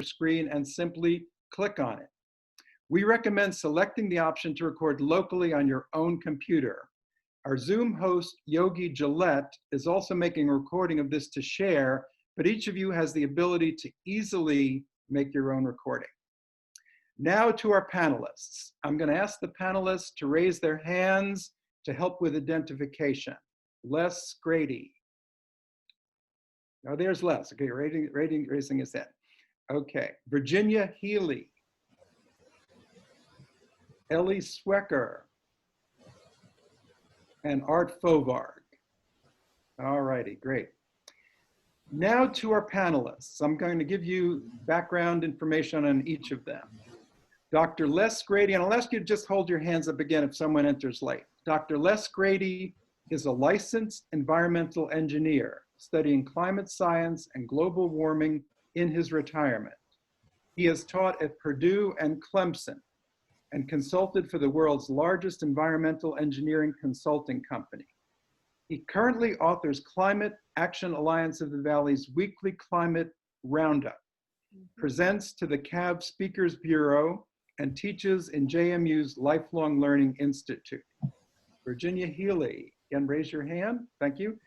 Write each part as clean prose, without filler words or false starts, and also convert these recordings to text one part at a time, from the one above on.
screen and simply click on it. We recommend selecting the option to record locally on your own computer. Our Zoom host, Yogi Gillette, is also making a recording of this to share, but each of you has the ability to easily make your own recording. Now to our panelists. I'm going to ask the panelists to raise their hands to help with identification. Les Grady. Oh, there's Les. Okay, raising his hand. Okay, Virginia Healy. Elly Swecker. And Art Fovargue. All righty, great. Now to our panelists. I'm going to give you background information on each of them. Dr. Les Grady, and I'll ask you to just hold your hands up again if someone enters late. Dr. Les Grady is a licensed environmental engineer studying climate science and global warming in his retirement. He has taught at Purdue and Clemson and consulted for the world's largest environmental engineering consulting company. He currently authors Climate Action Alliance of the Valley's weekly climate roundup, presents to the CAV Speakers Bureau, and teaches in JMU's Lifelong Learning Institute. Virginia Healy, again, raise your hand, thank you.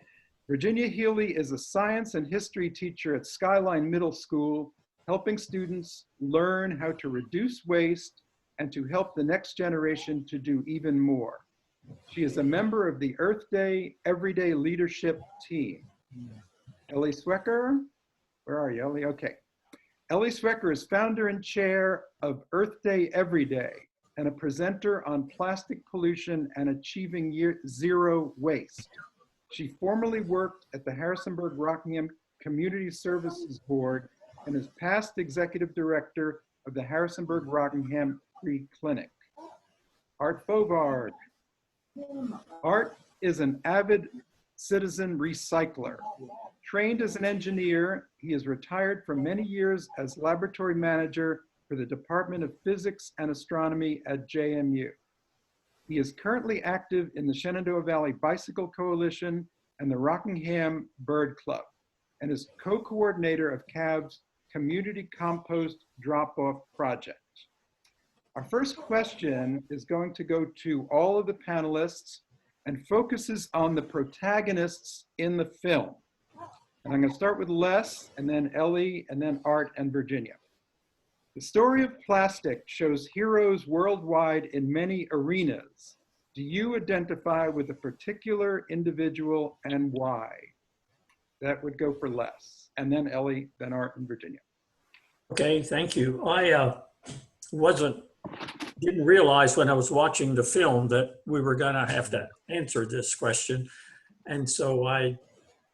Virginia Healy is a science and history teacher at Skyline Middle School, helping students learn how to reduce waste and to help the next generation to do even more. She is a member of the Earth Day Everyday Leadership Team. Elly Swecker, where are you, Elly? Okay. Elly Swecker is founder and chair of Earth Day Every Day and a presenter on plastic pollution and achieving zero waste. She formerly worked at the Harrisonburg-Rockingham Community Services Board and is past executive director of the Harrisonburg-Rockingham Free Clinic. Art Fovargue. Art is an avid citizen recycler. Trained as an engineer, he is retired for many years as laboratory manager for the Department of Physics and Astronomy at JMU. He is currently active in the Shenandoah Valley Bicycle Coalition and the Rockingham Bird Club, and is co-coordinator of CAV's Community Compost Drop-Off Project. Our first question is going to go to all of the panelists and focuses on the protagonists in the film. And I'm going to start with Les, and then Elly, and then Art and Virginia. The story of plastic shows heroes worldwide in many arenas. Do you identify with a particular individual and why? That would go for Les, and then Elly, then Art and Virginia. Okay, thank you. I didn't realize when I was watching the film that we were going to have to answer this question. And so I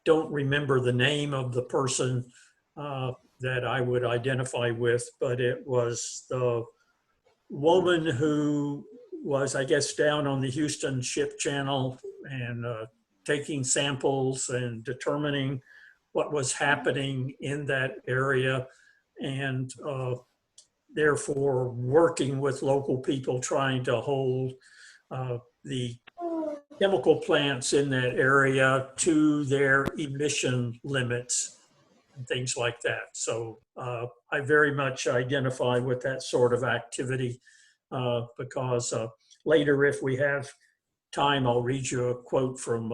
don't remember the name of the person that I would identify with, but it was the woman who was, I guess, down on the Houston Ship Channel and taking samples and determining what was happening in that area, and therefore working with local people trying to hold the chemical plants in that area to their emission limits and things like that. So I very much identify with that sort of activity because later, if we have time, I'll read you a quote from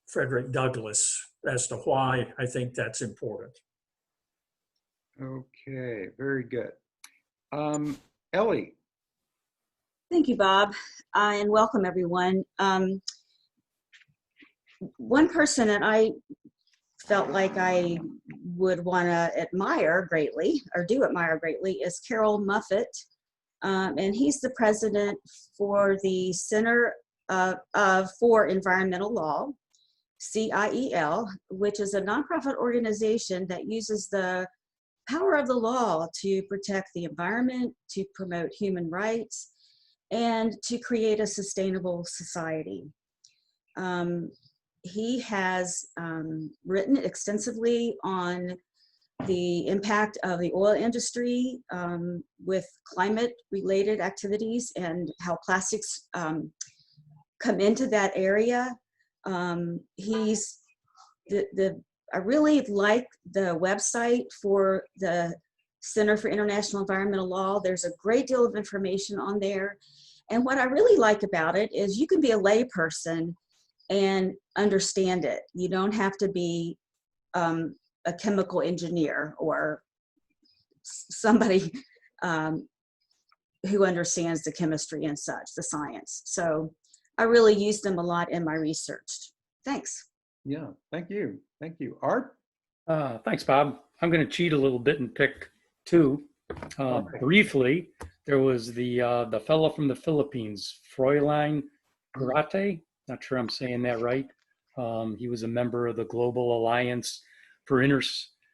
Frederick Douglass as to why I think that's important. Okay, very good. Elly. Thank you, Bob, and welcome everyone. One person that I felt like I would want to admire greatly, or do admire greatly, is Carol Muffett, and he's the president for the Center for Environmental Law, CIEL, which is a nonprofit organization that uses the power of the law to protect the environment, to promote human rights, and to create a sustainable society. He has written extensively on the impact of the oil industry with climate-related activities and how plastics come into that area. I really like the website for the Center for International Environmental Law. There's a great deal of information on there. And what I really like about it is you can be a layperson and understand it. You don't have to be a chemical engineer or somebody who understands the chemistry and such, the science. So I really used them a lot in my research. Thanks. Yeah, thank you. Thank you. Art? Thanks, Bob. I'm going to cheat a little bit and pick two. Okay. Briefly, there was the fellow from the Philippines, Fräulein Grate. Not sure I'm saying that right. He was a member of the Global Alliance for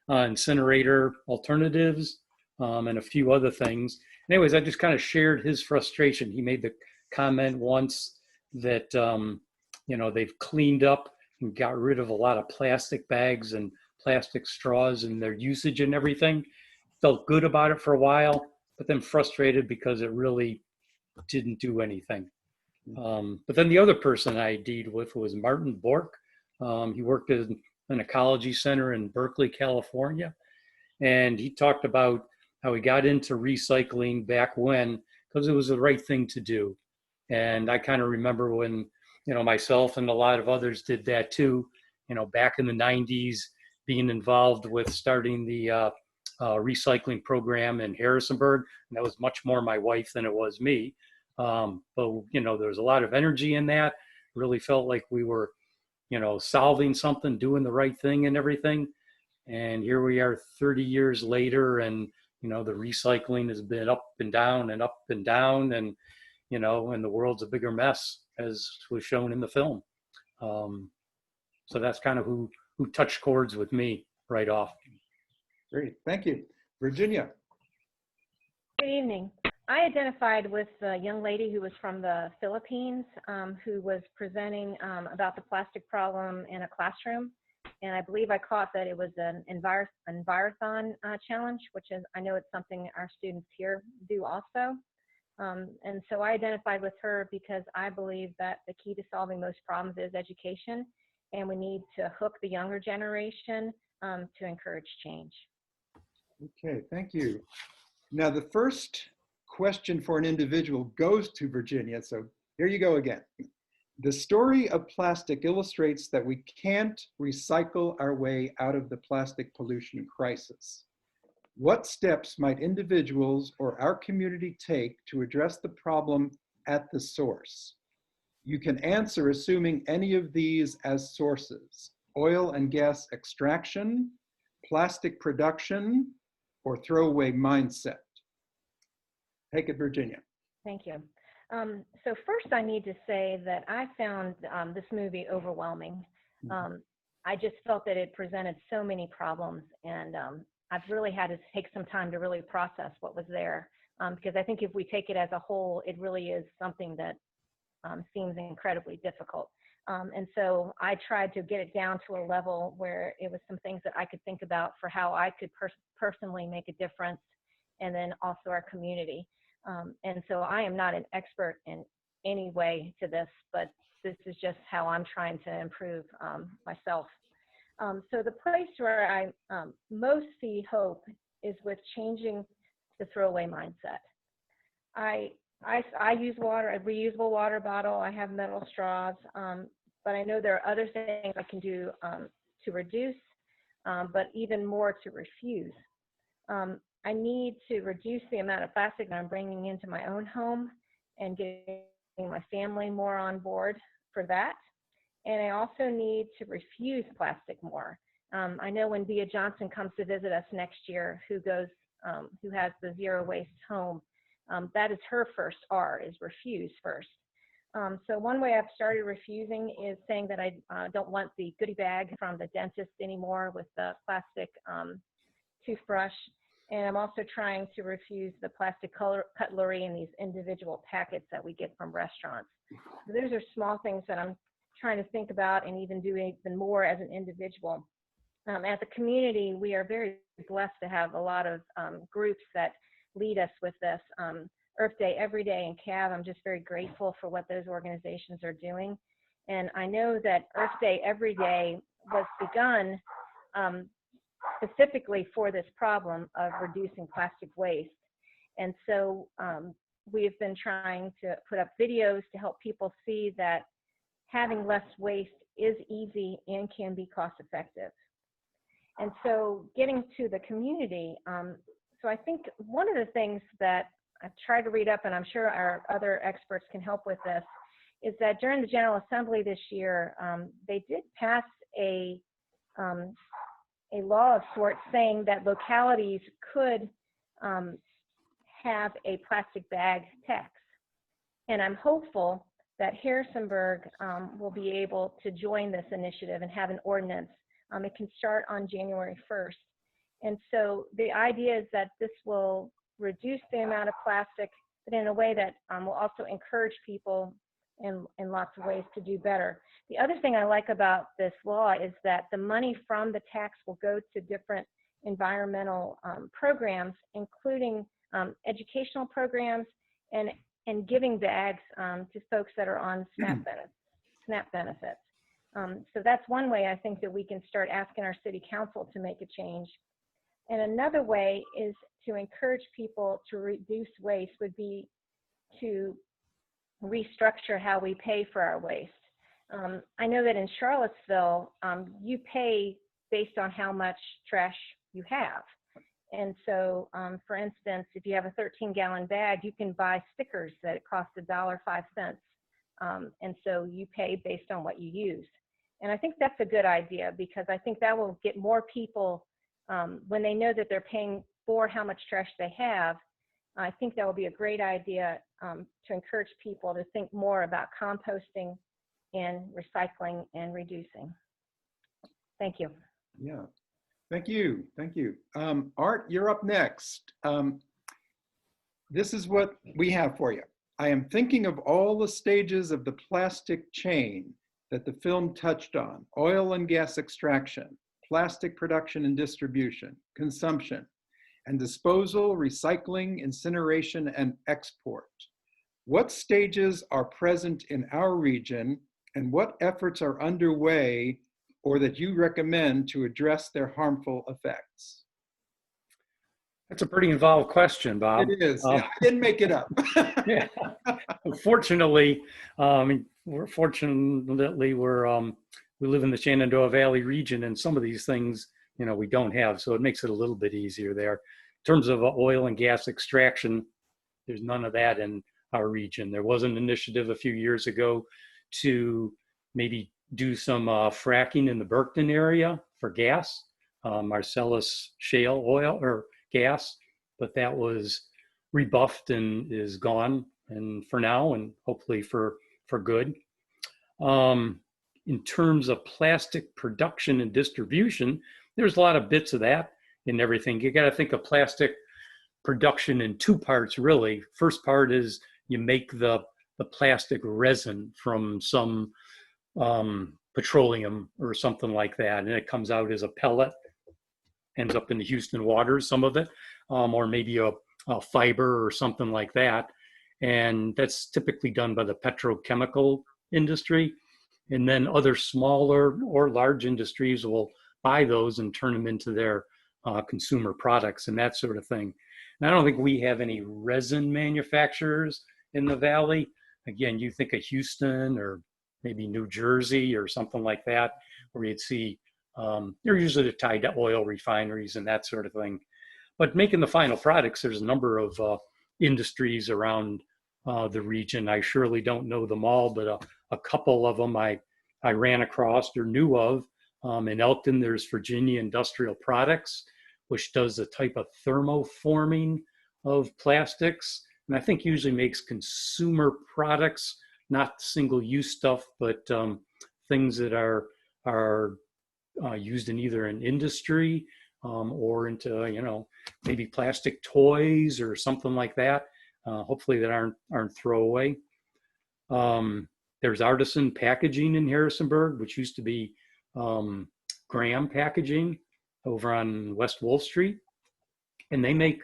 Incinerator Alternatives and a few other things. Anyways, I just kind of shared his frustration. He made the comment once that, they've cleaned up and got rid of a lot of plastic bags and plastic straws and their usage and everything. Felt good about it for a while, but then frustrated because it really didn't do anything. But then the other person I ID'd with was Martin Bork. He worked at an ecology center in Berkeley, California. And he talked about how he got into recycling back when, because it was the right thing to do. And I kind of remember when, myself and a lot of others did that too, back in the 90s, being involved with starting the recycling program in Harrisonburg. And that was much more my wife than it was me. But, there was a lot of energy in that. Really felt like we were, solving something, doing the right thing and everything. And here we are 30 years later, and, the recycling has been up and down and up and down. And, and the world's a bigger mess, as was shown in the film. So that's kind of who touched chords with me right off. Great, thank you. Virginia? Good evening. I identified with a young lady who was from the Philippines who was presenting about the plastic problem in a classroom. And I believe I caught that it was an Envirothon challenge, which is, I know it's something our students here do also. And so I identified with her because I believe that the key to solving most problems is education, and we need to hook the younger generation to encourage change. Okay, thank you. Now the first question for an individual goes to Virginia, so here you go again. The story of plastic illustrates that we can't recycle our way out of the plastic pollution crisis. What steps might individuals or our community take to address the problem at the source? You can answer assuming any of these as sources: oil and gas extraction, plastic production, or throwaway mindset. Take it, Virginia. Thank you. So first I need to say that I found this movie overwhelming. I just felt that it presented so many problems, and I've really had to take some time to really process what was there, because I think if we take it as a whole, it really is something that seems incredibly difficult. And so I tried to get it down to a level where it was some things that I could think about for how I could personally make a difference, and then also our community. And so I am not an expert in any way to this, but this is just how I'm trying to improve myself. So the place where I most see hope is with changing the throwaway mindset. I use water, a reusable water bottle. I have metal straws, but I know there are other things I can do to reduce, but even more to refuse. I need to reduce the amount of plastic that I'm bringing into my own home and getting my family more on board for that. And I also need to refuse plastic more. I know when Bea Johnson comes to visit us next year, who has the zero waste home, that is her first R, is refuse first. So one way I've started refusing is saying that I don't want the goodie bag from the dentist anymore with the plastic toothbrush. And I'm also trying to refuse the plastic cutlery in these individual packets that we get from restaurants. So those are small things that I'm trying to think about and even do even more as an individual. As a community, we are very blessed to have a lot of groups that lead us with this. Earth Day Every Day and CAV, I'm just very grateful for what those organizations are doing. And I know that Earth Day Every Day was begun specifically for this problem of reducing plastic waste. And so we've been trying to put up videos to help people see that having less waste is easy and can be cost effective. And so getting to the community, so I think one of the things that I've tried to read up, and I'm sure our other experts can help with this, is that during the General Assembly this year, they did pass a law of sorts saying that localities could have a plastic bag tax. And I'm hopeful that Harrisonburg will be able to join this initiative and have an ordinance. It can start on January 1st. And so the idea is that this will reduce the amount of plastic, but in a way that will also encourage people in lots of ways to do better. The other thing I like about this law is that the money from the tax will go to different environmental programs, including educational programs and giving bags to folks that are on SNAP benefits. So that's one way I think that we can start asking our city council to make a change. And another way is to encourage people to reduce waste would be to restructure how we pay for our waste. I know that in Charlottesville, you pay based on how much trash you have. And so, for instance, if you have a 13-gallon bag, you can buy stickers that cost $1.05. And so you pay based on what you use. And I think that's a good idea, because I think that will get more people, when they know that they're paying for how much trash they have. I think that will be a great idea to encourage people to think more about composting and recycling and reducing. Thank you. Yeah, thank you, thank you. Art, you're up next. This is what we have for you. I am thinking of all the stages of the plastic chain that the film touched on: oil and gas extraction, plastic production and distribution, consumption, and disposal, recycling, incineration, and export. What stages are present in our region, and what efforts are underway or that you recommend to address their harmful effects? That's a pretty involved question, Bob. It is. Yeah, I didn't make it up. Yeah. Fortunately, fortunately, we live in the Shenandoah Valley region, and some of these things, we don't have, so it makes it a little bit easier there. In terms of oil and gas extraction, there's none of that in our region. There was an initiative a few years ago to maybe do some fracking in the Berkton area for gas, Marcellus shale oil or gas, but that was rebuffed and is gone, and for now, and hopefully for good. In terms of plastic production and distribution, there's a lot of bits of that in everything. You got to think of plastic production in two parts, really. First part is you make the plastic resin from some petroleum or something like that, and it comes out as a pellet, ends up in the Houston waters, some of it, or maybe a fiber or something like that. And that's typically done by the petrochemical industry. And then other smaller or large industries will buy those and turn them into their consumer products and that sort of thing. And I don't think we have any resin manufacturers in the Valley. Again, you think of Houston or maybe New Jersey or something like that, where you'd see, they're usually tied to oil refineries and that sort of thing. But making the final products, there's a number of industries around the region. I surely don't know them all, but a couple of them I ran across or knew of. In Elkton, there's Virginia Industrial Products, which does a type of thermoforming of plastics. And I think usually makes consumer products, not single-use stuff, but things that are used in either an industry or into, maybe plastic toys or something like that. Hopefully that aren't throwaway. There's Artisan Packaging in Harrisonburg, which used to be Graham Packaging over on West Wolf Street. And they make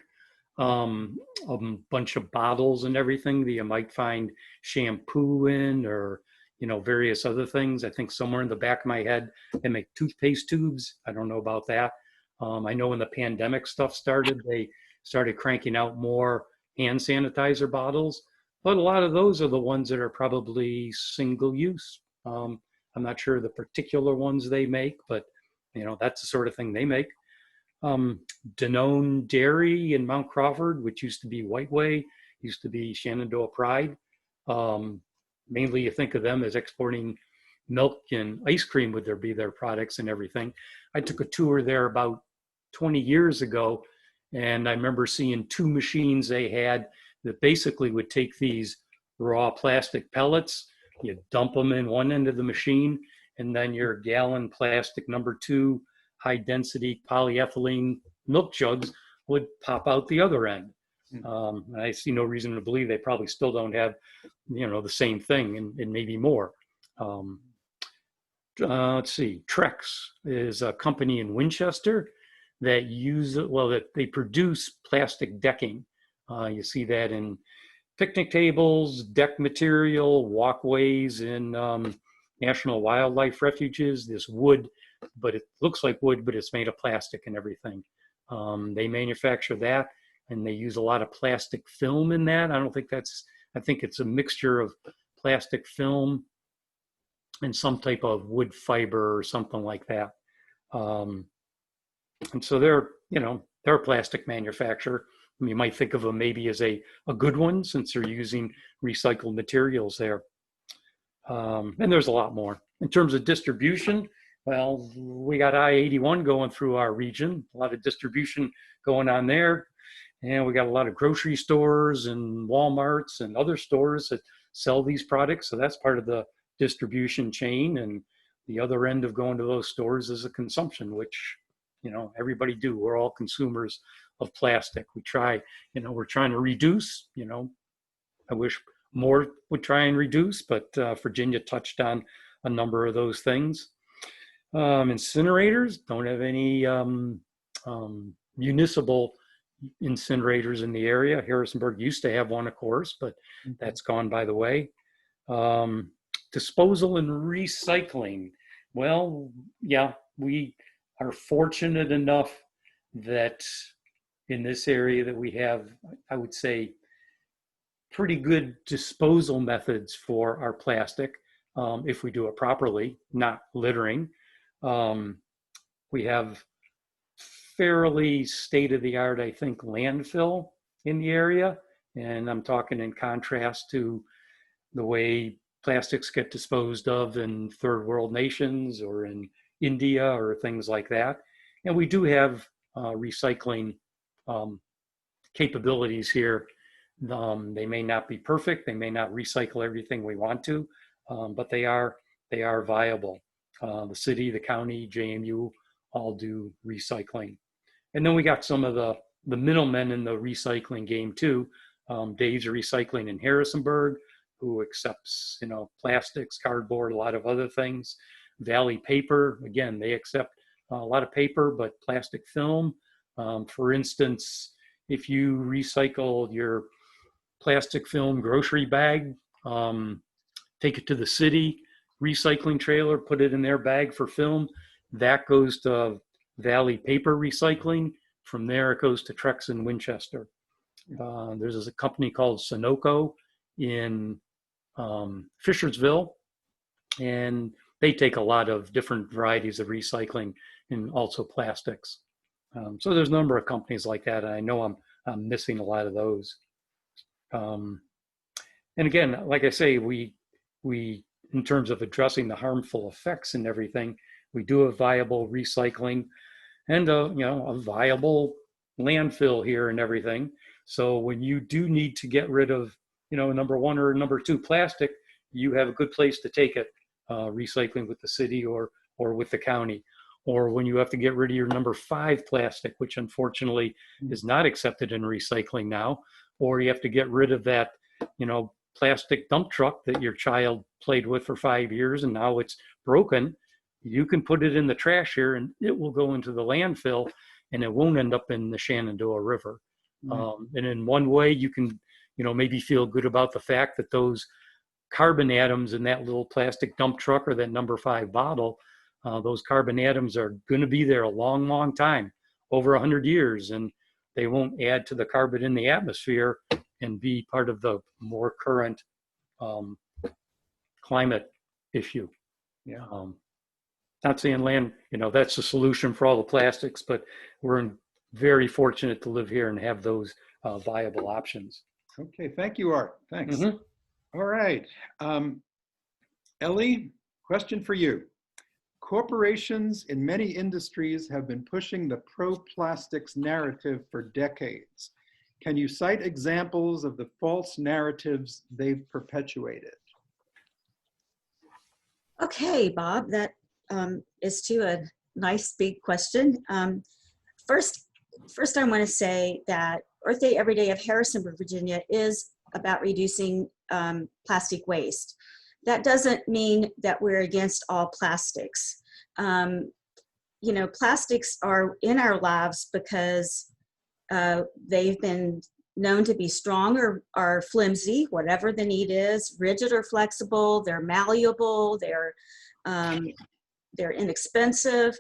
a bunch of bottles and everything that you might find shampoo in, or various other things. I think somewhere in the back of my head they make toothpaste tubes. I don't know about that. I know when the pandemic stuff started, they started cranking out more hand sanitizer bottles, but a lot of those are the ones that are probably single use. I'm not sure the particular ones they make, but that's the sort of thing they make. Danone Dairy in Mount Crawford, which used to be White Way, used to be Shenandoah Pride. Mainly you think of them as exporting milk and ice cream would be their products and everything. I took a tour there about 20 years ago, and I remember seeing two machines they had that basically would take these raw plastic pellets, you dump them in one end of the machine, and then your gallon plastic #2 high density polyethylene milk jugs would pop out the other end. And I see no reason to believe they probably still don't have, the same thing and maybe more. Let's see, Trex is a company in Winchester that that they produce plastic decking. You see that in picnic tables, deck material, walkways in national wildlife refuges. This wood, but it looks like wood, but it's made of plastic and everything. They manufacture that, and they use a lot of plastic film in that. I think it's a mixture of plastic film and some type of wood fiber or something like that. And so they're a plastic manufacturer. You might think of them maybe as a good one since they're using recycled materials there. And there's a lot more. In terms of distribution, well, we got I-81 going through our region, a lot of distribution going on there. And we got a lot of grocery stores and Walmarts and other stores that sell these products. So that's part of the distribution chain. And the other end of going to those stores is a consumption, which, everybody do. We're all consumers of plastic. We're trying to reduce, I wish more would try and reduce, but Virginia touched on a number of those things. Incinerators, don't have any municipal incinerators in the area. Harrisonburg used to have one, of course, but that's gone by the way. Disposal and recycling. Well, yeah, we are fortunate enough that in this area that we have, I would say, pretty good disposal methods for our plastic if we do it properly, not littering. We have fairly state-of-the-art, I think, landfill in the area. And I'm talking in contrast to the way plastics get disposed of in third world nations or in India or things like that. And we do have recycling capabilities here. They may not be perfect. They may not recycle everything we want to, but they are viable. The city, the county, JMU all do recycling. And then we got some of the middlemen in the recycling game too. Dave's Recycling in Harrisonburg, who accepts, plastics, cardboard, a lot of other things. Valley Paper, again, they accept a lot of paper, but plastic film. For instance, if you recycle your plastic film grocery bag, take it to the city recycling trailer, put it in their bag for film, that goes to Valley Paper Recycling. From there, it goes to Trex in Winchester. There's a company called Sunoco in Fishersville, and they take a lot of different varieties of recycling and also plastics. So there's a number of companies like that, and I know I'm missing a lot of those. And again, like I say, we in terms of addressing the harmful effects and everything, we do have viable recycling and a viable landfill here and everything. So when you do need to get rid of #1 or #2 plastic, you have a good place to take it, recycling with the city or with the county. Or when you have to get rid of your #5 plastic, which unfortunately is not accepted in recycling now, or you have to get rid of that, plastic dump truck that your child played with for 5 years and now it's broken, you can put it in the trash here and it will go into the landfill and it won't end up in the Shenandoah River. And in one way you can, maybe feel good about the fact that those carbon atoms in that little plastic dump truck or that #5 bottle, those carbon atoms are going to be there a long, long time. over 100 years, and they won't add to the carbon in the atmosphere and be part of the more current climate issue. Yeah. Not saying land, that's the solution for all the plastics, but we're very fortunate to live here and have those viable options. Okay, thank you, Art. Thanks. Mm-hmm. All right. Elly, question for you. Corporations in many industries have been pushing the pro-plastics narrative for decades. Can you cite examples of the false narratives they've perpetuated? Okay, Bob, that is to a nice big question. First, I want to say that Earth Day Every Day of Harrisonburg, Virginia is about reducing plastic waste. That doesn't mean that we're against all plastics. Plastics are in our lives because they've been known to be strong or flimsy, whatever the need is, rigid or flexible, they're malleable, they're inexpensive.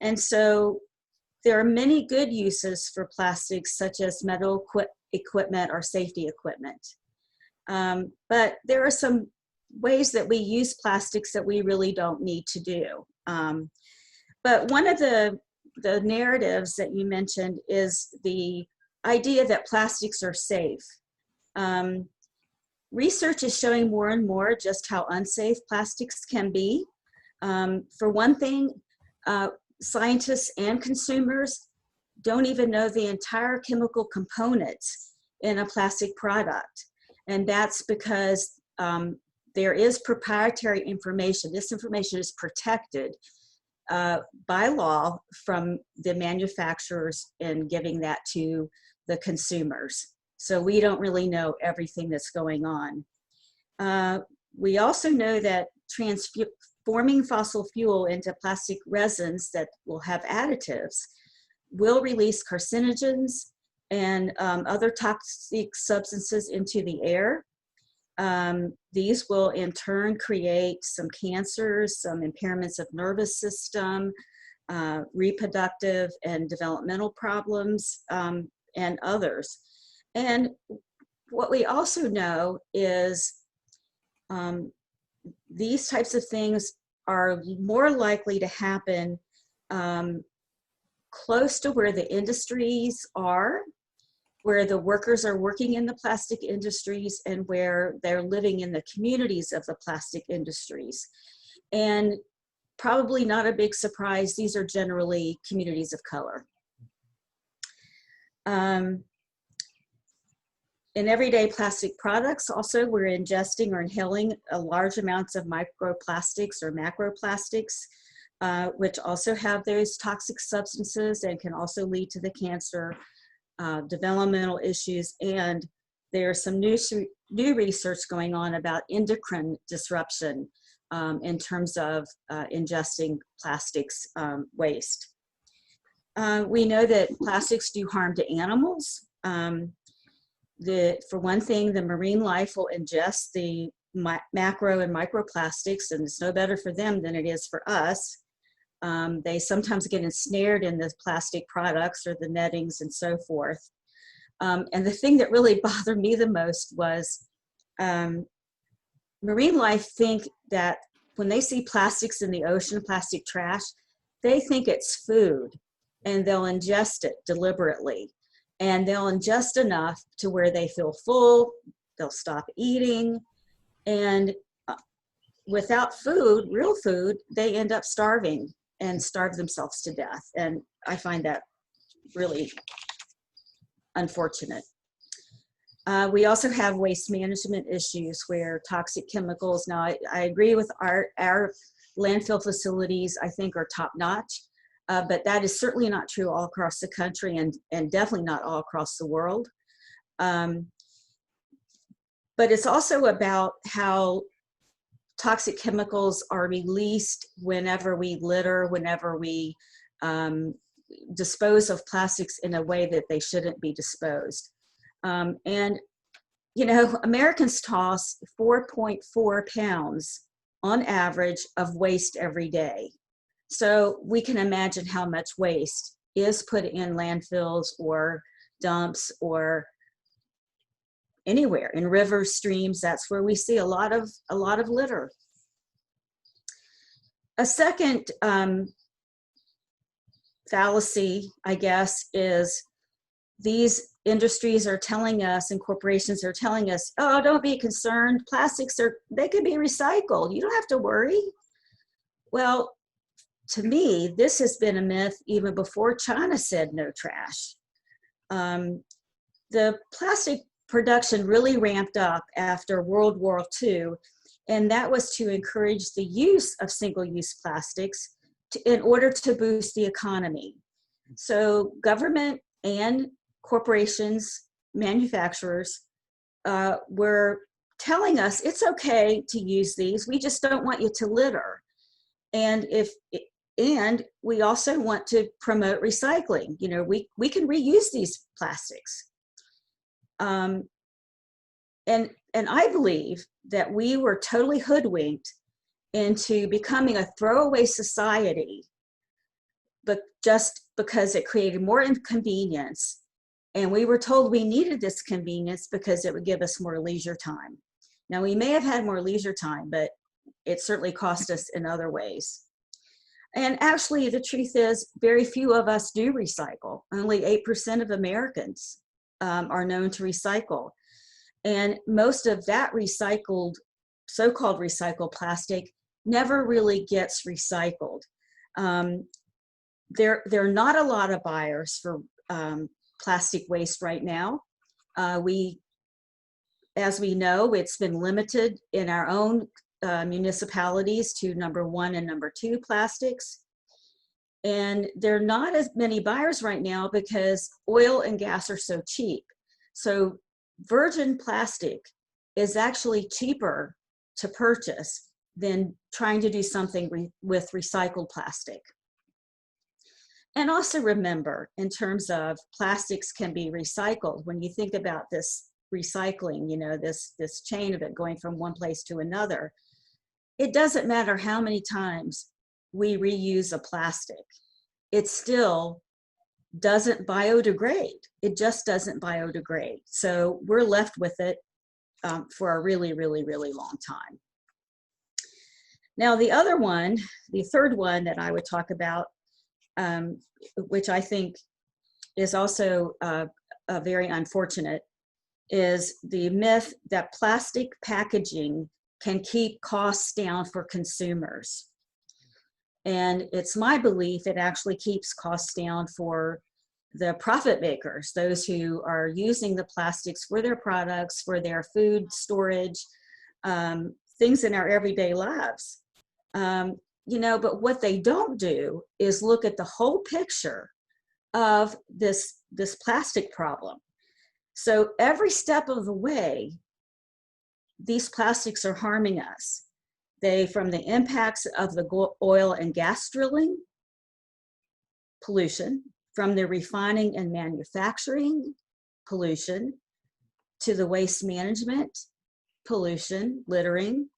And so there are many good uses for plastics, such as medical equipment or safety equipment. But there are some ways that we use plastics that we really don't need to do. But one of the narratives that you mentioned is the idea that plastics are safe. Research is showing more and more just how unsafe plastics can be. For one thing, scientists and consumers don't even know the entire chemical components in a plastic product. And that's because there is proprietary information. This information is protected by law from the manufacturers in giving that to the consumers. So we don't really know everything that's going on. We also know that transforming fossil fuel into plastic resins that will have additives will release carcinogens and other toxic substances into the air. These will in turn create some cancers, some impairments of nervous system, reproductive and developmental problems, and others. And what we also know is these types of things are more likely to happen close to where the industries are, where the workers are working in the plastic industries, and where they're living in the communities of the plastic industries. And probably not a big surprise, these are generally communities of color. In everyday plastic products, also, we're ingesting or inhaling large amounts of microplastics or macroplastics, which also have those toxic substances and can also lead to the cancer, developmental issues, and there's some new research going on about endocrine disruption in terms of ingesting plastics waste. We know that plastics do harm to animals. For one thing, the marine life will ingest the macro and microplastics, and it's no better for them than it is for us. They sometimes get ensnared in the plastic products or the nettings and so forth. And the thing that really bothered me the most was marine life think that when they see plastics in the ocean, plastic trash, they think it's food, and they'll ingest it deliberately. And they'll ingest enough to where they feel full, they'll stop eating, and without food, real food, they end up starving and starve themselves to death. And I find that really unfortunate. We also have waste management issues where toxic chemicals, now I agree with our landfill facilities, I think are top notch. But that is certainly not true all across the country, and definitely not all across the world. But it's also about how toxic chemicals are released whenever we litter, whenever we dispose of plastics in a way that they shouldn't be disposed. And, Americans toss 4.4 pounds on average of waste every day. So we can imagine how much waste is put in landfills or dumps or anywhere in rivers, streams. That's where we see a lot of litter. A second fallacy, I guess, is these industries are telling us and corporations are telling us, oh, don't be concerned. They can be recycled. You don't have to worry. Well, to me, this has been a myth even before China said no trash. The plastic production really ramped up after World War II, and that was to encourage the use of single-use plastics in order to boost the economy. So government and corporations, manufacturers were telling us it's okay to use these, we just don't want you to litter. And we also want to promote recycling. You know, we can reuse these plastics. And I believe that we were totally hoodwinked into becoming a throwaway society, but just because it created more inconvenience. And we were told we needed this convenience because it would give us more leisure time. Now, we may have had more leisure time, but it certainly cost us in other ways. And actually, the truth is, very few of us do recycle. Only 8% of Americans are known to recycle. And most of that recycled, so-called recycled plastic never really gets recycled. There are not a lot of buyers for plastic waste right now. As we know, it's been limited in our own municipalities to number 1 and number 2 plastics. And there are not as many buyers right now because oil and gas are so cheap. So virgin plastic is actually cheaper to purchase than trying to do something with recycled plastic. And also remember, in terms of plastics can be recycled, when you think about this recycling, you know, this chain of it going from one place to another, it doesn't matter how many times we reuse a plastic, it still doesn't biodegrade. It just doesn't biodegrade. So we're left with it for a really, really, really long time. Now, the other one, the third one that I would talk about, which I think is also very unfortunate, is the myth that plastic packaging can keep costs down for consumers. And it's my belief it actually keeps costs down for the profit makers, those who are using the plastics for their products, for their food storage, things in our everyday lives. You know, but what they don't do is look at the whole picture of this plastic problem. So every step of the way, these plastics are harming us. From the impacts of the oil and gas drilling, pollution, from the refining and manufacturing, pollution, to the waste management, pollution, littering,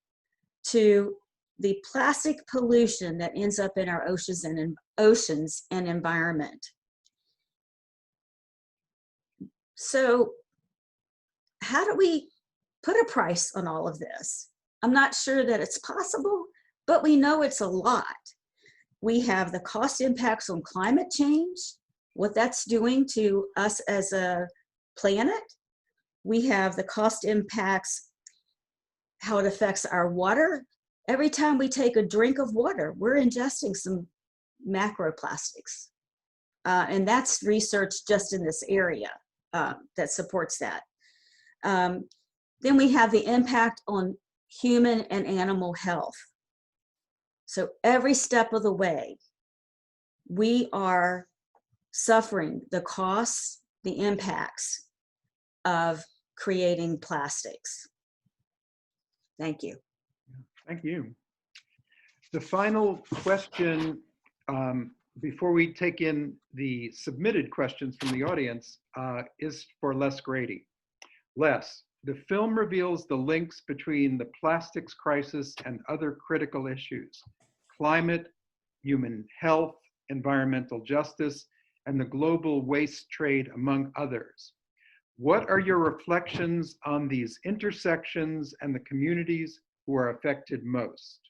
to the plastic pollution that ends up in our oceans and environment. So how do we put a price on all of this? I'm not sure that it's possible, but we know it's a lot. We have the cost impacts on climate change, what that's doing to us as a planet. We have the cost impacts, how it affects our water. Every time we take a drink of water, we're ingesting some macroplastics. And that's research just in this area that supports that. Then we have the impact on human and animal health. So every step of the way, we are suffering the costs, the impacts of creating plastics. Thank you. Thank you. The final question, before we take in the submitted questions from the audience, is for Les Grady. Les, the film reveals the links between the plastics crisis and other critical issues: climate, human health, environmental justice, and the global waste trade, among others. What are your reflections on these intersections and the communities who are affected most?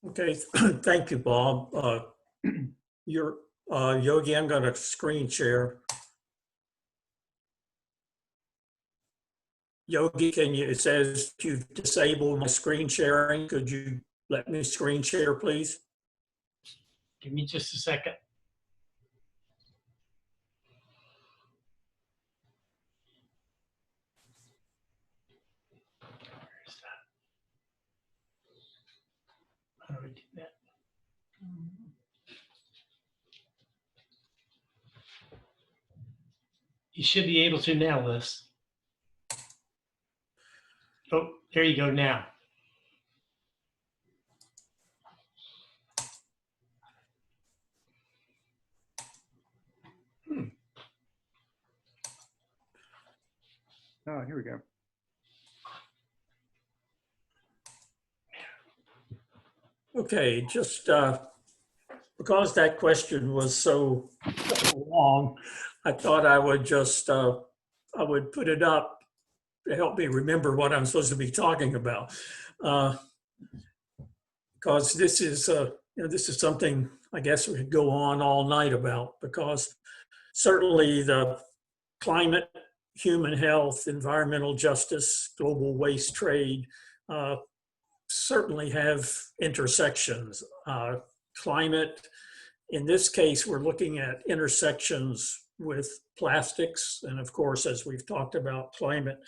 Okay, thank you, Bob. Yogi, I'm going to screen share. Yogi, it says you've disabled my screen sharing. Could you let me screen share, please? Give me just a second. Where's that? How do I do that? You should be able to now, Liz. Oh, there you go now. Oh, here we go. Okay, just because that question was so long, I thought I would just I would put it up to help me remember what I'm supposed to be talking about. Because this is this is something I guess we could go on all night about, because certainly the climate, human health, environmental justice, global waste trade certainly have intersections. Climate, in this case, we're looking at intersections with plastics. And of course, as we've talked about climate,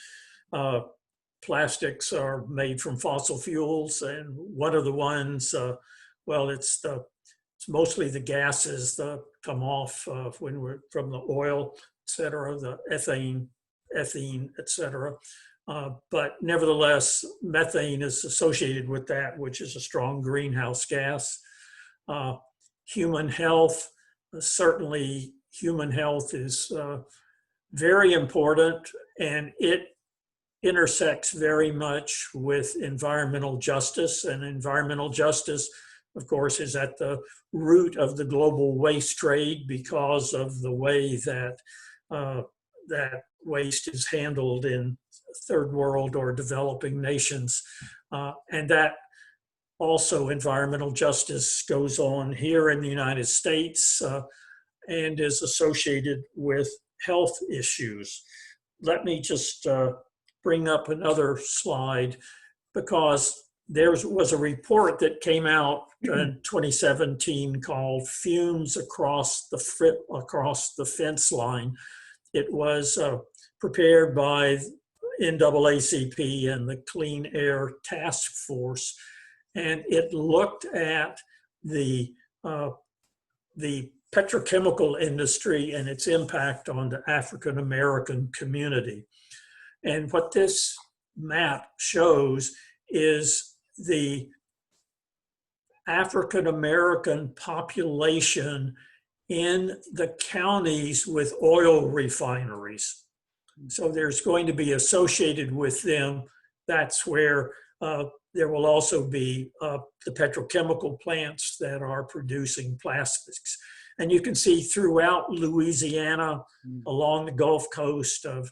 plastics are made from fossil fuels. And one of the ones, well, it's mostly the gases that come off when we're from the oil, et cetera, the ethane, et cetera. But nevertheless, methane is associated with that, which is a strong greenhouse gas. Human health, certainly human health is very important, and it intersects very much with environmental justice. And environmental justice, of course, is at the root of the global waste trade because of the way that that waste is handled in third world or developing nations. And that also environmental justice goes on here in the United States and is associated with health issues. Let me just bring up another slide, because there was a report that came out in 2017 called Fumes Across the Fence Line. It was prepared by NAACP and the Clean Air Task Force, and it looked at the petrochemical industry and its impact on the African American community. And what this map shows is the African American population in the counties with oil refineries. So there's going to be associated with them. That's where there will also be the petrochemical plants that are producing plastics. And you can see throughout Louisiana, along the Gulf Coast of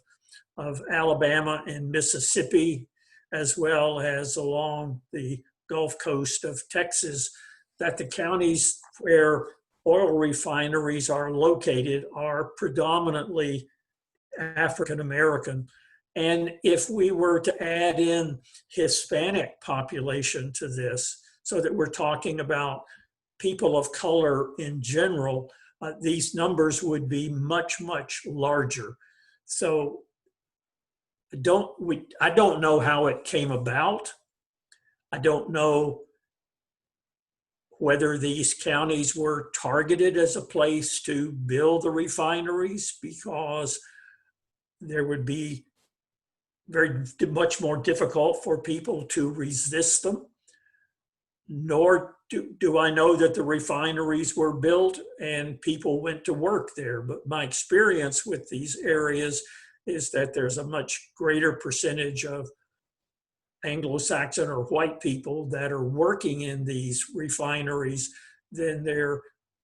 Alabama and Mississippi, as well as along the Gulf Coast of Texas, that the counties where oil refineries are located are predominantly African American. And if we were to add in Hispanic population to this, so that we're talking about people of color in general, these numbers would be much, much larger. So I don't know how it came about. I don't know whether these counties were targeted as a place to build the refineries, because there would be very much more difficult for people to resist them. Nor do I know that the refineries were built and people went to work there. But my experience with these areas is that there's a much greater percentage of Anglo-Saxon or white people that are working in these refineries than there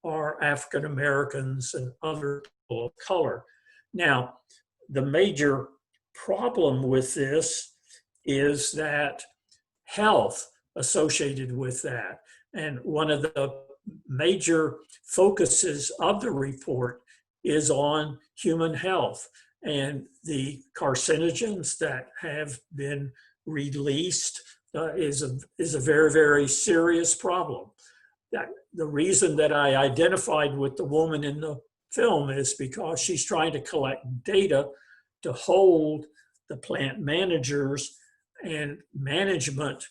are African Americans and other people of color. Now, the major problem with this is that health associated with that. And one of the major focuses of the report is on human health and the carcinogens that have been released is a very, very serious problem. That the reason that I identified with the woman in the film is because she's trying to collect data to hold the plant managers and management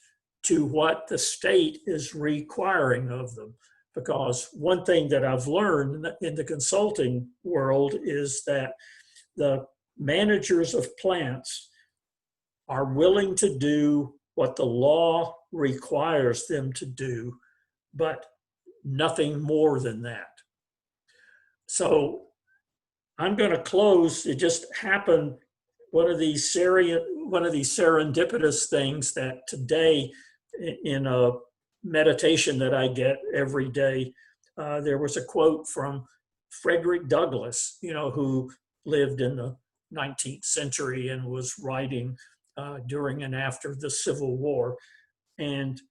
to what the state is requiring of them. Because one thing that I've learned in the consulting world is that the managers of plants are willing to do what the law requires them to do, but nothing more than that. So I'm going to close. It just happened, one of these serendipitous things that today in a meditation that I get every day, there was a quote from Frederick Douglass, who lived in the 19th century and was writing during and after the Civil War. And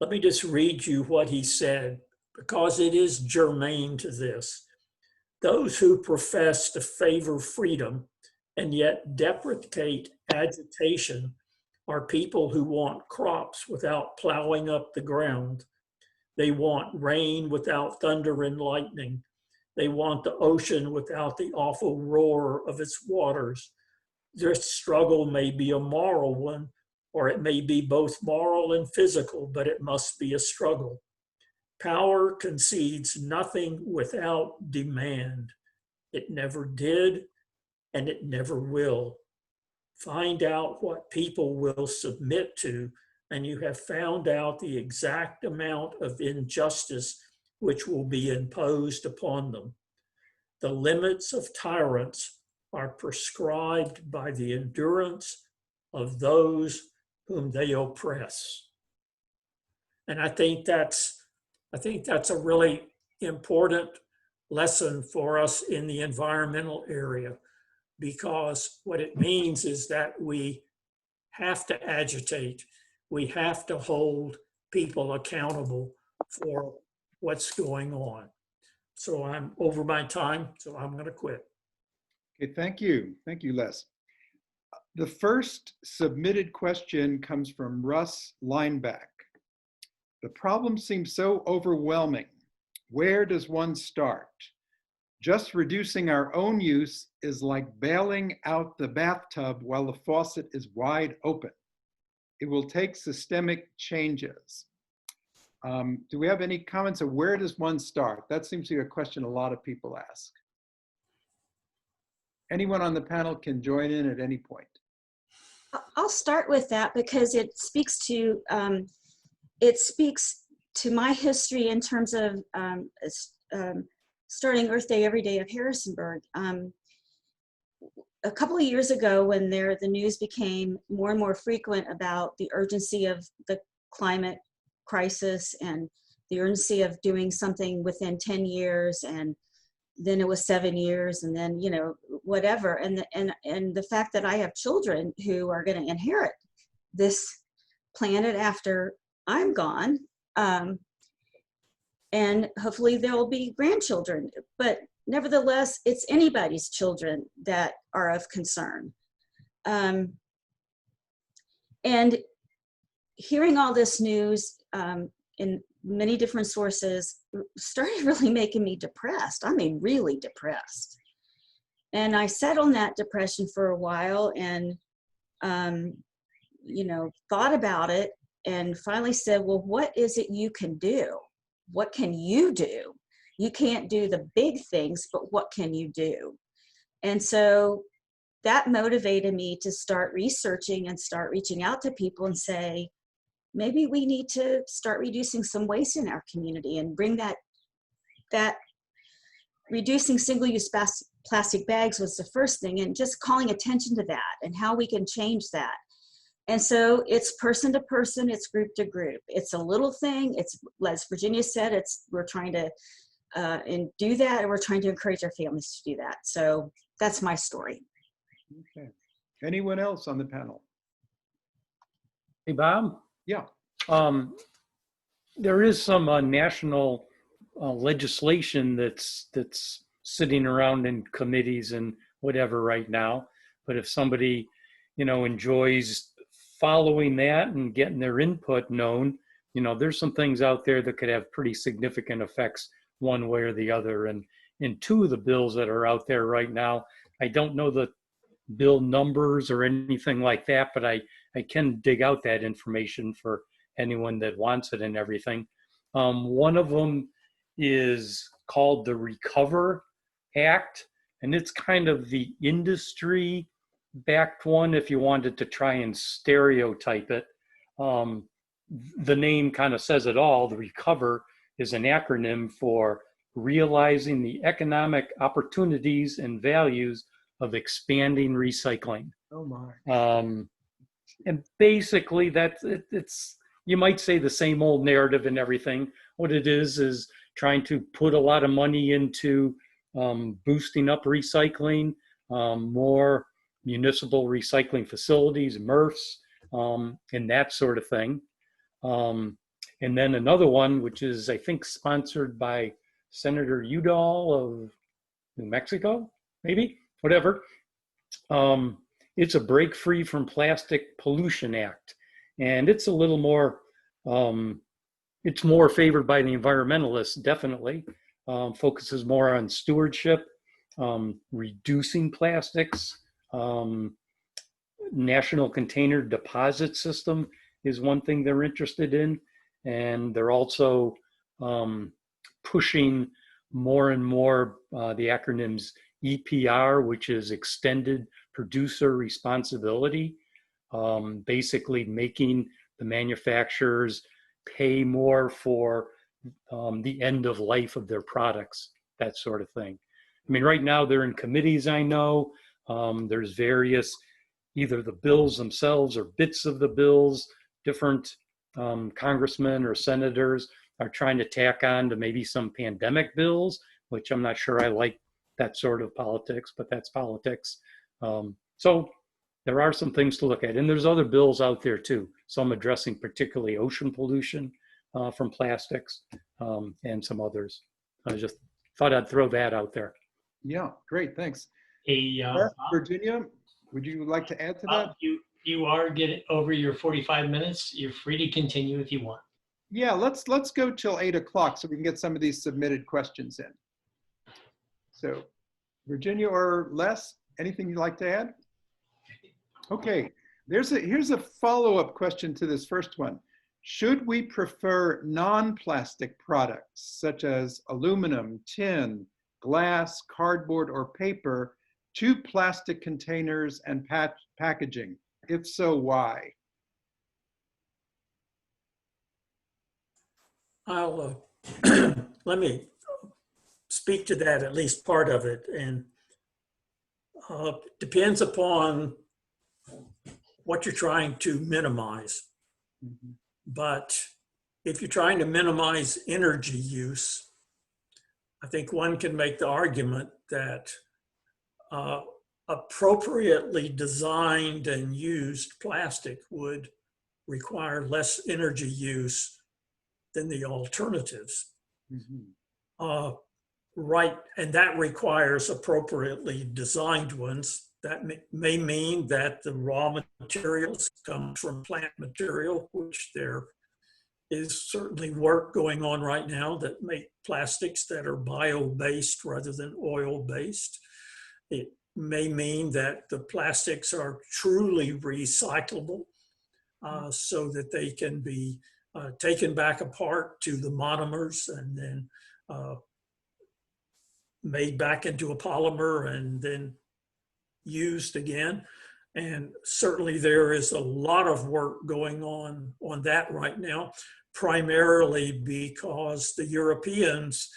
let me just read you what he said, because it is germane to this. Those who profess to favor freedom and yet deprecate agitation are people who want crops without plowing up the ground. They want rain without thunder and lightning. They want the ocean without the awful roar of its waters. Their struggle may be a moral one, or it may be both moral and physical, but it must be a struggle. Power concedes nothing without demand. It never did, and it never will. Find out what people will submit to, and you have found out the exact amount of injustice which will be imposed upon them. The limits of tyrants are prescribed by the endurance of those whom they oppress. And I think that's a really important lesson for us in the environmental area, because what it means is that we have to agitate, we have to hold people accountable for what's going on. So I'm over my time, so I'm going to quit. Okay, thank you. Thank you, Les. The first submitted question comes from Russ Lineback. The problem seems so overwhelming. Where does one start? Just reducing our own use is like bailing out the bathtub while the faucet is wide open. It will take systemic changes. Do we have any comments of where does one start? That seems to be a question a lot of people ask. Anyone on the panel can join in at any point. I'll start with that because it speaks to my history in terms of starting Earth Day Every Day of Harrisonburg. A couple of years ago, when the news became more and more frequent about the urgency of the climate crisis and the urgency of doing something within 10 years, and then it was 7 years, and then, whatever. And the fact that I have children who are going to inherit this planet after I'm gone, and hopefully there will be grandchildren, but nevertheless, it's anybody's children that are of concern. And hearing all this news in many different sources started really making me depressed. I mean, really depressed. And I sat on that depression for a while and, thought about it and finally said, well, what is it you can do? What can you do? You can't do the big things, but what can you do? And so that motivated me to start researching and start reaching out to people and say, maybe we need to start reducing some waste in our community and bring that reducing single-use plastic bags was the first thing, and just calling attention to that and how we can change that. And so it's person to person, it's group to group. It's a little thing. It's, as Virginia said, we're trying to and do that. And we're trying to encourage our families to do that. So that's my story. Okay. Anyone else on the panel? Hey, Bob. Yeah. There is some national legislation that's sitting around in committees and whatever right now. But if somebody, enjoys following that and getting their input known, there's some things out there that could have pretty significant effects one way or the other. And in two of the bills that are out there right now, I don't know the bill numbers or anything like that, but I can dig out that information for anyone that wants it and everything. One of them is called the Recover Act, and it's kind of the industry backed one if you wanted to try and stereotype it. The name kind of says it all. The Recover is an acronym for realizing the economic opportunities and values of expanding recycling. Oh my. And basically it's, you might say the same old narrative and everything. What it is trying to put a lot of money into boosting up recycling, more municipal recycling facilities, MRFs, and that sort of thing. And then another one, which is, I think, sponsored by Senator Udall of New Mexico, maybe, whatever. It's a Break Free from Plastic Pollution Act. And it's a little more, it's more favored by the environmentalists, definitely. Focuses more on stewardship, reducing plastics. National Container Deposit System is one thing they're interested in. And they're also pushing more and more the acronyms EPR, which is Extended Producer Responsibility, basically making the manufacturers pay more for the end of life of their products, that sort of thing. I mean, right now they're in committees, I know. There's various, either the bills themselves or bits of the bills, different congressmen or senators are trying to tack on to maybe some pandemic bills, which I'm not sure I like that sort of politics, but that's politics. So there are some things to look at. And there's other bills out there too, some addressing particularly ocean pollution from plastics, and some others. I just thought I'd throw that out there. Yeah, great, thanks. Hey, Virginia, would you like to add to that? you are getting over your 45 minutes. You're free to continue if you want. Yeah, let's go till 8 o'clock so we can get some of these submitted questions in. So Virginia or Les, anything you'd like to add? Okay, here's a follow-up question to this first one. Should we prefer non-plastic products such as aluminum, tin, glass, cardboard, or paper to plastic containers and packaging? If so, why? I'll let me speak to that, at least part of it, and depends upon what you're trying to minimize. Mm-hmm. But if you're trying to minimize energy use, I think one can make the argument that appropriately designed and used plastic would require less energy use than the alternatives. Mm-hmm. Right, and that requires appropriately designed ones. That may mean that the raw materials come from plant material, which there is certainly work going on right now that make plastics that are bio-based rather than oil-based. It may mean that the plastics are truly recyclable, so that they can be taken back apart to the monomers and then made back into a polymer and then used again. And certainly there is a lot of work going on that right now, primarily because the Europeans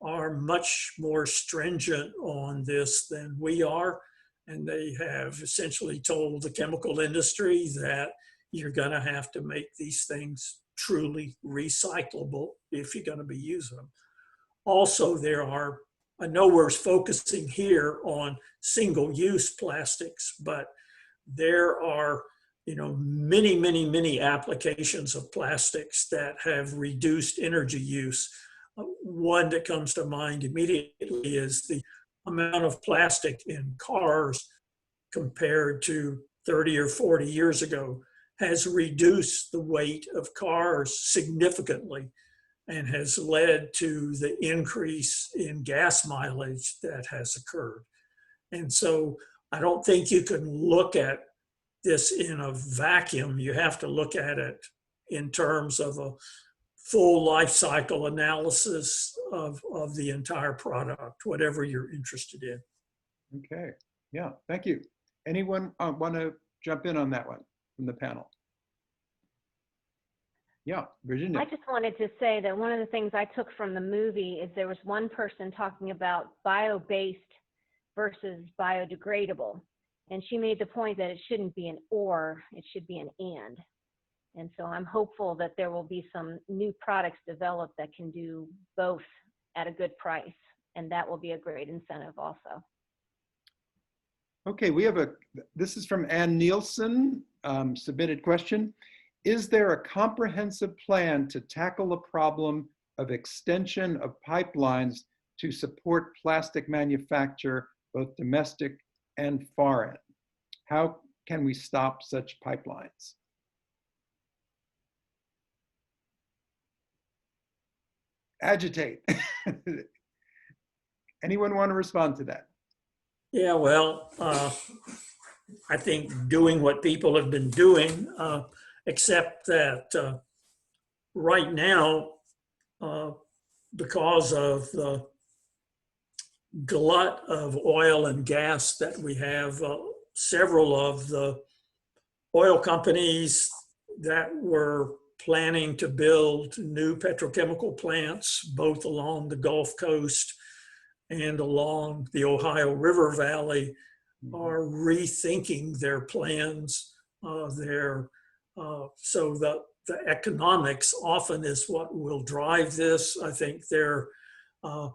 are much more stringent on this than we are. And they have essentially told the chemical industry that you're gonna have to make these things truly recyclable if you're gonna be using them. also there are, I know we're focusing here on single-use plastics, but there are, you know, many, many, many applications of plastics that have reduced energy use. One that comes to mind immediately is the amount of plastic in cars compared to 30 or 40 years ago has reduced the weight of cars significantly and has led to the increase in gas mileage that has occurred. And so I don't think you can look at this in a vacuum. You have to look at it in terms of a full life cycle analysis of the entire product, whatever you're interested in. Okay, yeah, thank you. Anyone want to jump in on that one from the panel? Yeah, Virginia. I just wanted to say that one of the things I took from the movie is there was one person talking about bio-based versus biodegradable. And she made the point that it shouldn't be an or, it should be an and. And so I'm hopeful that there will be some new products developed that can do both at a good price. And that will be a great incentive also. Okay, we have this is from Ann Nielsen, submitted question. Is there a comprehensive plan to tackle the problem of extension of pipelines to support plastic manufacture, both domestic and foreign? How can we stop such pipelines? Agitate. Anyone want to respond to that? Yeah, well, I think doing what people have been doing, except that right now, because of the glut of oil and gas that we have, several of the oil companies that were planning to build new petrochemical plants, both along the Gulf Coast and along the Ohio River Valley, are rethinking their plans. So the economics often is what will drive this. I think I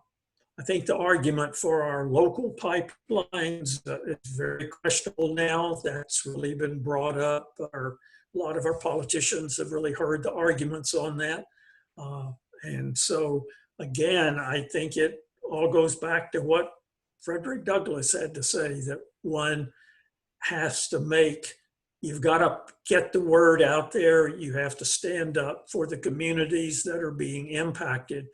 think the argument for our local pipelines is very questionable now. That's really been brought up. A lot of our politicians have really heard the arguments on that. And so again, I think it all goes back to what Frederick Douglass had to say, that one has to you've got to get the word out there. You have to stand up for the communities that are being impacted,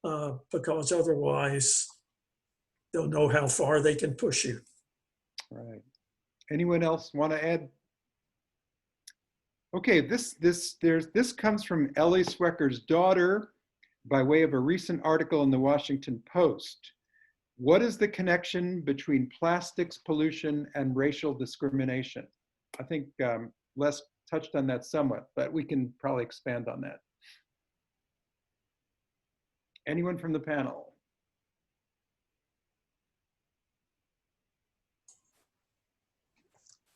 because otherwise they'll know how far they can push you. All right. Anyone else want to add? Okay, this comes from Elly Swecker's daughter by way of a recent article in the Washington Post. What is the connection between plastics pollution and racial discrimination? I think Les touched on that somewhat, but we can probably expand on that. Anyone from the panel?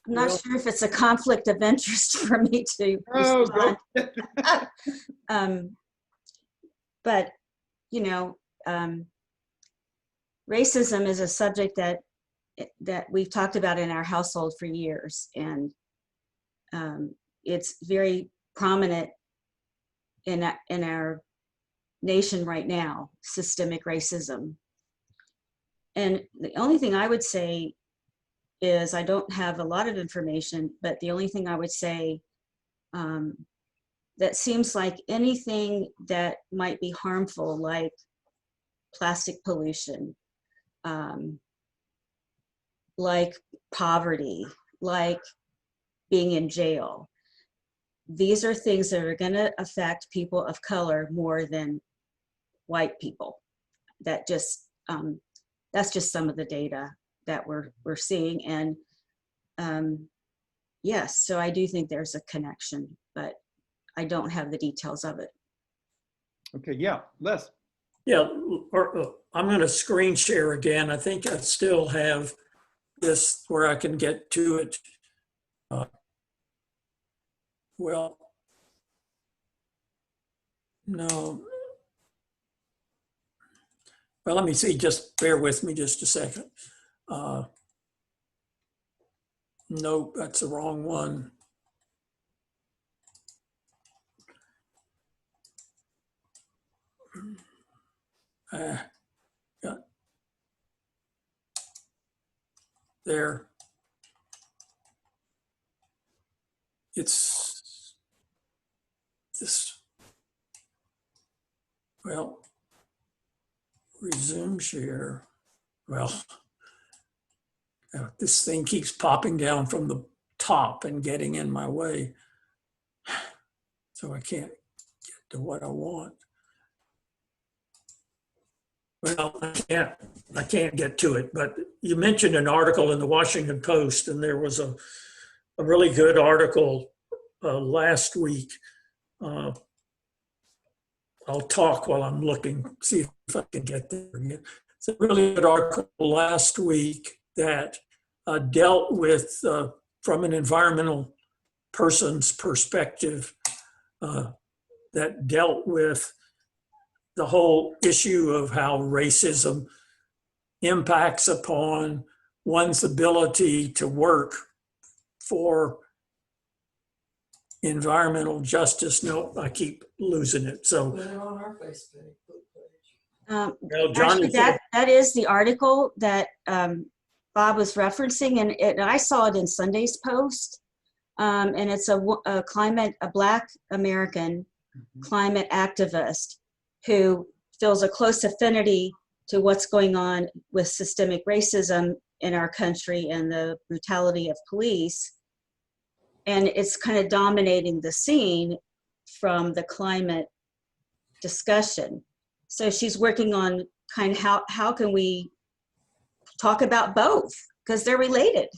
I'm not sure if it's a conflict of interest for me to Oh, respond. But, you know, racism is a subject that we've talked about in our household for years, and it's very prominent in our nation right now, systemic racism. And the only thing I would say is, I don't have a lot of information, but the only thing I would say that seems like anything that might be harmful, like plastic pollution, like poverty, like being in jail. These are things that are going to affect people of color more than white people. That's just some of the data that we're seeing. And yes, so I do think there's a connection, but I don't have the details of it. okay, yeah, Les. Yeah, I'm going to screen share again. I think I still have this where I can get to it. Well, no. Well, let me see, just bear with me just a second. Nope, that's the wrong one. Yeah, there. It's this, well, resume share. Well, this thing keeps popping down from the top and getting in my way. So I can't get to what I want. Well, I can't get to it, but you mentioned an article in the Washington Post, and there was a really good article last week. I'll talk while I'm looking, see if I can get there again. It's a really good article last week that dealt with, from an environmental person's perspective, that dealt with the whole issue of how racism impacts upon one's ability to work for environmental justice. No, I keep losing it. So Put it on our Facebook page. well, Johnny Actually, that is the article that Bob was referencing, and I saw it in Sunday's Post. And it's a Black American climate activist who feels a close affinity to what's going on with systemic racism in our country and the brutality of police. And it's kind of dominating the scene from the climate discussion. So she's working on kind of how can we talk about both, because they're related.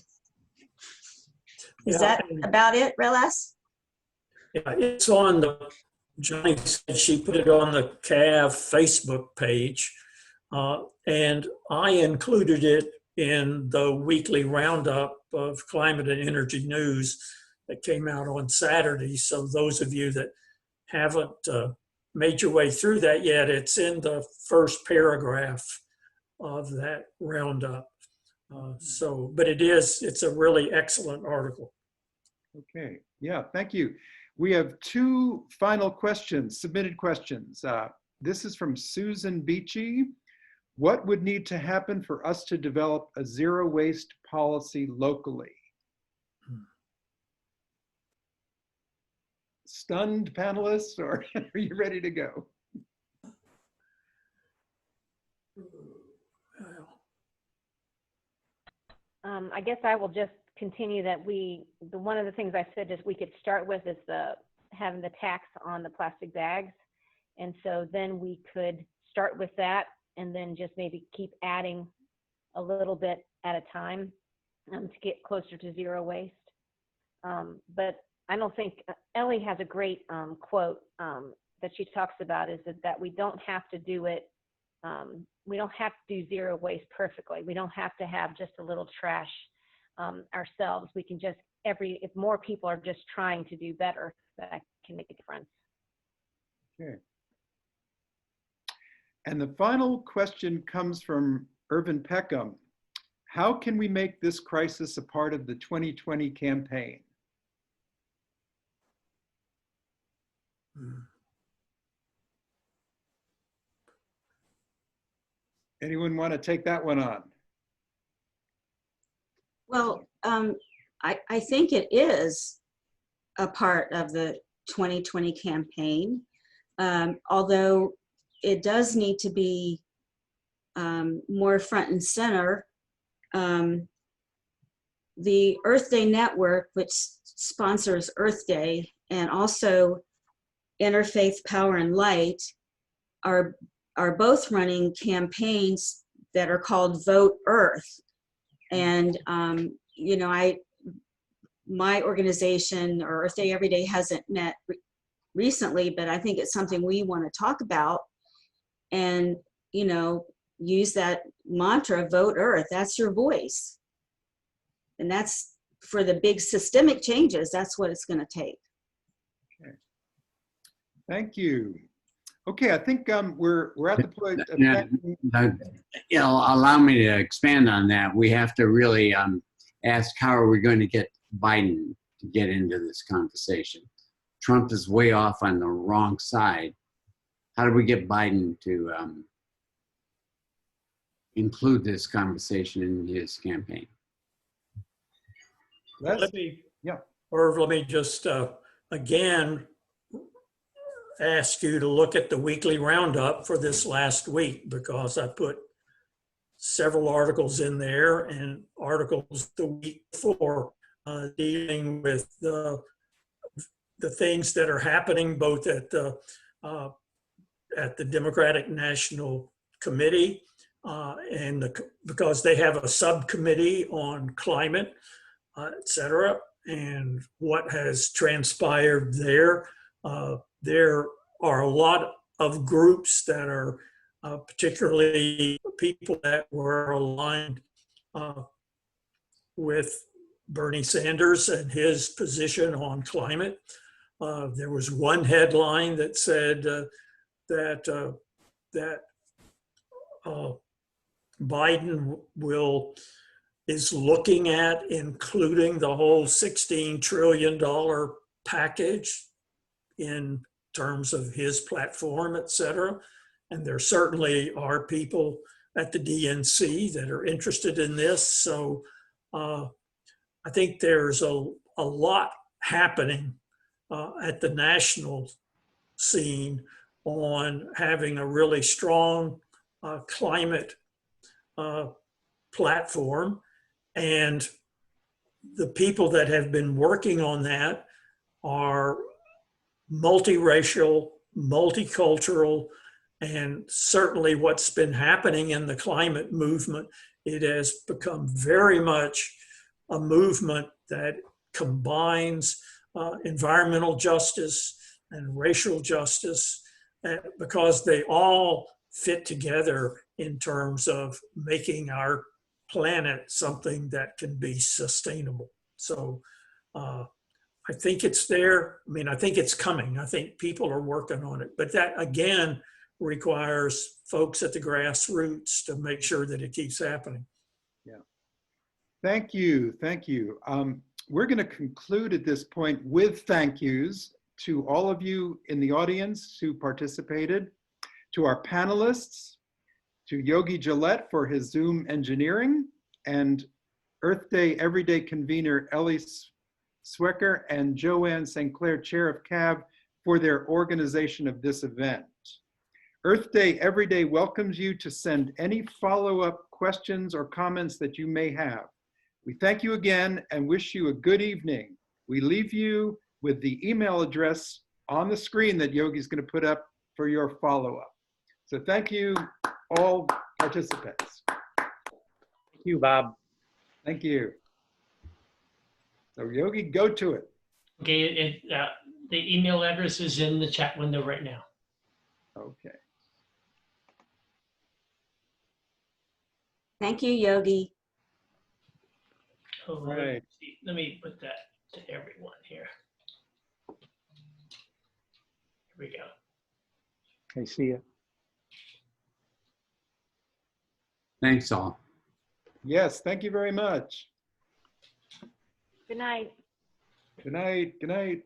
Is that about it, Relas? Yeah, it's on the, Johnny said she put it on the CAV Facebook page, and I included it in the weekly roundup of climate and energy news that came out on Saturday. So those of you that haven't made your way through that yet, it's in the first paragraph of that roundup. But it's a really excellent article. Okay, yeah, thank you. We have two final questions, submitted questions. This is from Susan Beachy. What would need to happen for us to develop a zero waste policy locally? Stunned panelists, or are you ready to go? I guess I will just continue that one of the things I said is we could start with is having the tax on the plastic bags. And so then we could start with that and then just maybe keep adding a little bit at a time to get closer to zero waste. But I don't think, Elly has a great quote that she talks about is that we don't have to do it, we don't have to do zero waste perfectly. We don't have to have just a little trash ourselves. We can just, if more people are just trying to do better, that can make a difference. Okay. And the final question comes from Irvin Peckham. How can we make this crisis a part of the 2020 campaign? Anyone want to take that one on? Well, I think it is a part of the 2020 campaign, although it does need to be more front and center. The Earth Day Network, which sponsors Earth Day, and also Interfaith Power and Light are both running campaigns that are called Vote Earth. And, you know, my organization, or Earth Day Every Day, hasn't met recently, but I think it's something we want to talk about and, you know, use that mantra, Vote Earth. That's your voice. And that's for the big systemic changes, that's what it's going to take. Okay. Thank you. Okay, I think we're at the point of Yeah, thanking- allow me to expand on that. We have to really ask, how are we going to get Biden to get into this conversation? Trump is way off on the wrong side. How do we get Biden to include this conversation in his campaign? Les? Let me, Yeah. Irv, let me just again ask you to look at the weekly roundup for this last week, because I put several articles in there and articles the week before dealing with the things that are happening both at the Democratic National Committee because they have a subcommittee on climate, et cetera, and what has transpired there. There are a lot of groups that are particularly people that were aligned with Bernie Sanders and his position on climate. There was one headline that said that Biden is looking at including the whole $16 trillion package in terms of his platform, et cetera. And there certainly are people at the DNC that are interested in this. So I think there's a lot happening at the national scene on having a really strong climate platform. And the people that have been working on that are multiracial, multicultural, and certainly what's been happening in the climate movement, it has become very much a movement that combines environmental justice and racial justice because they all fit together in terms of making our planet something that can be sustainable. So I think it's there. I mean, I think it's coming. I think people are working on it. But that, again, requires folks at the grassroots to make sure that it keeps happening. Yeah. Thank you. Thank you. We're going to conclude at this point with thank yous to all of you in the audience who participated, to our panelists, to Yogi Gillette for his Zoom engineering, and Earth Day Everyday convener Elly Swecker and Anne St Clair, chair of CAB, for their organization of this event. Earth Day Everyday welcomes you to send any follow-up questions or comments that you may have. We thank you again and wish you a good evening. We leave you with the email address on the screen that Yogi's going to put up for your follow-up. So thank you, all participants. Thank you, Bob. Thank you. So Yogi, go to it. Okay, the email address is in the chat window right now. Okay. Thank you, Yogi. Oh, Right. Let me put that to everyone here. Here we go. I see it. Thanks all. Yes, thank you very much. Good night. Good night. Good night.